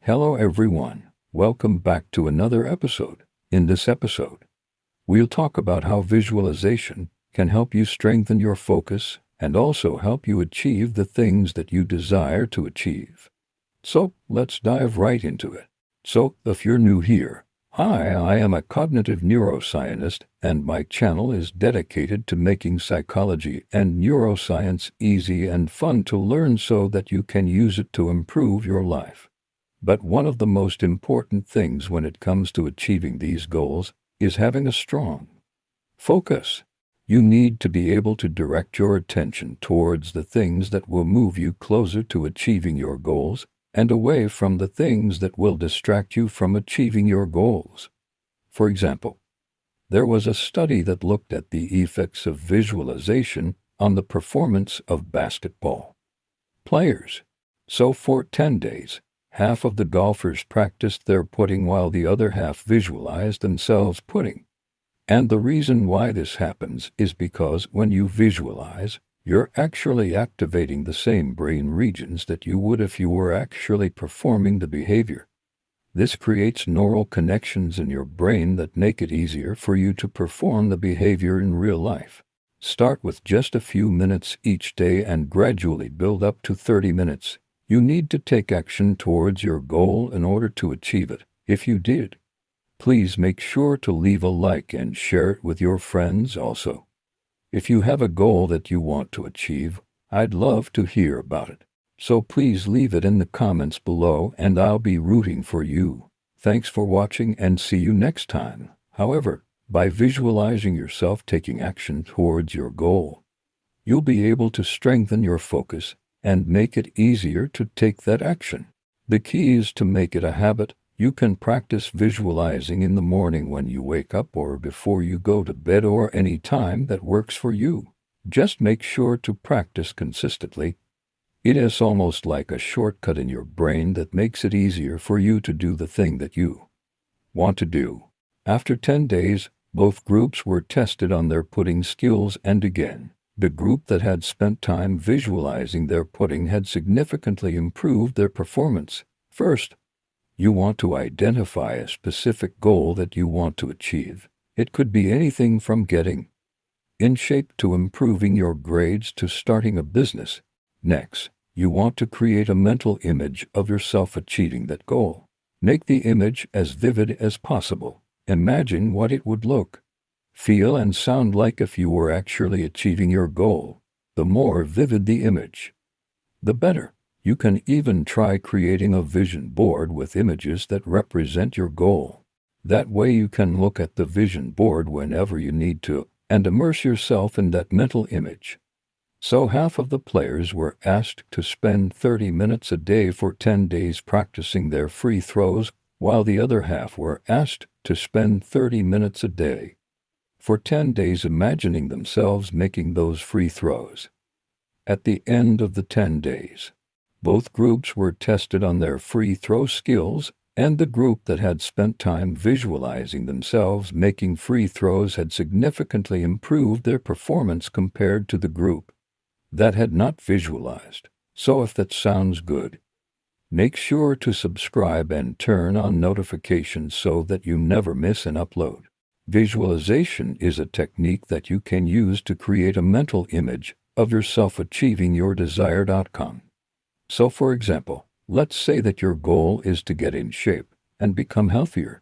Hello everyone, welcome back to another episode. In this episode, we'll talk about how visualization can help you strengthen your focus and also help you achieve the things that you desire to achieve. So let's dive right into it. So if you're new here, hi, I am a cognitive neuroscientist and my channel is dedicated to making psychology and neuroscience easy and fun to learn so that you can use it to improve your life. But one of the most important things when it comes to achieving these goals is having a strong focus. You need to be able to direct your attention towards the things that will move you closer to achieving your goals and away from the things that will distract you from achieving your goals. For example, there was a study that looked at the effects of visualization on the performance of basketball players. So for 10 days, half of the golfers practiced their putting while the other half visualized themselves putting. And the reason why this happens is because when you visualize, you're actually activating the same brain regions that you would if you were actually performing the behavior. This creates neural connections in your brain that make it easier for you to perform the behavior in real life. Start with just a few minutes each day and gradually build up to 30 minutes. You need to take action towards your goal in order to achieve it. If you did, please make sure to leave a like and share it with your friends also. If you have a goal that you want to achieve, I'd love to hear about it. So please leave it in the comments below and I'll be rooting for you. Thanks for watching and see you next time. However, by visualizing yourself taking action towards your goal, you'll be able to strengthen your focus and make it easier to take that action. The key is to make it a habit. You can practice visualizing in the morning when you wake up or before you go to bed or any time that works for you. Just make sure to practice consistently. It is almost like a shortcut in your brain that makes it easier for you to do the thing that you want to do. After 10 days, both groups were tested on their putting skills and again, the group that had spent time visualizing their putting had significantly improved their performance. First, you want to identify a specific goal that you want to achieve. It could be anything from getting in shape to improving your grades to starting a business. Next, you want to create a mental image of yourself achieving that goal. Make the image as vivid as possible. Imagine what it would look, feel, and sound like if you were actually achieving your goal. The more vivid the image, the better. You can even try creating a vision board with images that represent your goal. That way you can look at the vision board whenever you need to and immerse yourself in that mental image. So half of the players were asked to spend 30 minutes a day for 10 days practicing their free throws, while the other half were asked to spend 30 minutes a day for 10 days imagining themselves making those free throws. At the end of the 10 days, both groups were tested on their free throw skills, and the group that had spent time visualizing themselves making free throws had significantly improved their performance compared to the group that had not visualized. So if that sounds good, make sure to subscribe and turn on notifications so that you never miss an upload. Visualization is a technique that you can use to create a mental image of yourself achieving your desired outcome. So for example, let's say that your goal is to get in shape and become healthier.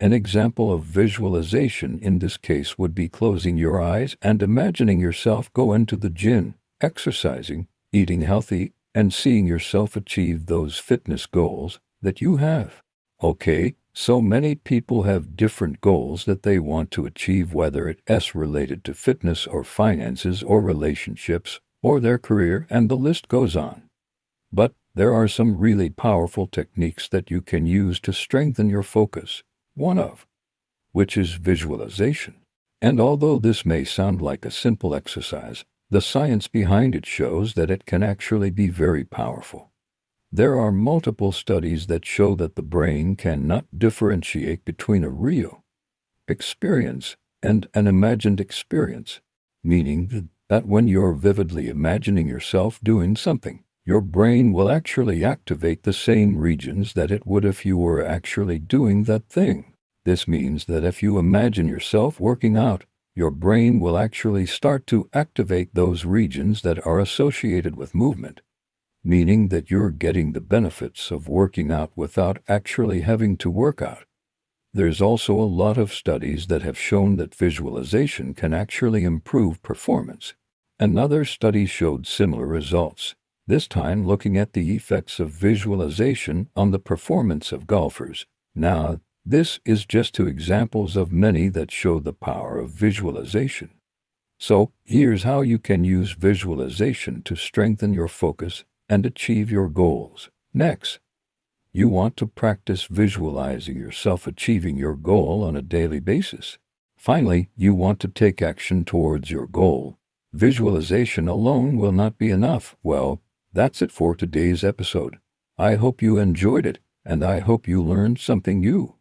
An example of visualization in this case would be closing your eyes and imagining yourself go into the gym, exercising, eating healthy, and seeing yourself achieve those fitness goals that you have. Okay, so many people have different goals that they want to achieve, whether it's related to fitness or finances or relationships or their career, and the list goes on. But there are some really powerful techniques that you can use to strengthen your focus, one of which is visualization. And although this may sound like a simple exercise, the science behind it shows that it can actually be very powerful. There are multiple studies that show that the brain cannot differentiate between a real experience and an imagined experience, meaning that when you're vividly imagining yourself doing something, Your brain will actually activate the same regions that it would if you were actually doing that thing. This means that if you imagine yourself working out, your brain will actually start to activate those regions that are associated with movement, meaning that you're getting the benefits of working out without actually having to work out. There's also a lot of studies that have shown that visualization can actually improve performance. Another study showed similar results, this time looking at the effects of visualization on the performance of golfers. Now, this is just two examples of many that show the power of visualization. So, here's how you can use visualization to strengthen your focus and achieve your goals. Next, you want to practice visualizing yourself achieving your goal on a daily basis. Finally, you want to take action towards your goal. Visualization alone will not be enough. Well, that's it for today's episode. I hope you enjoyed it, and I hope you learned something new.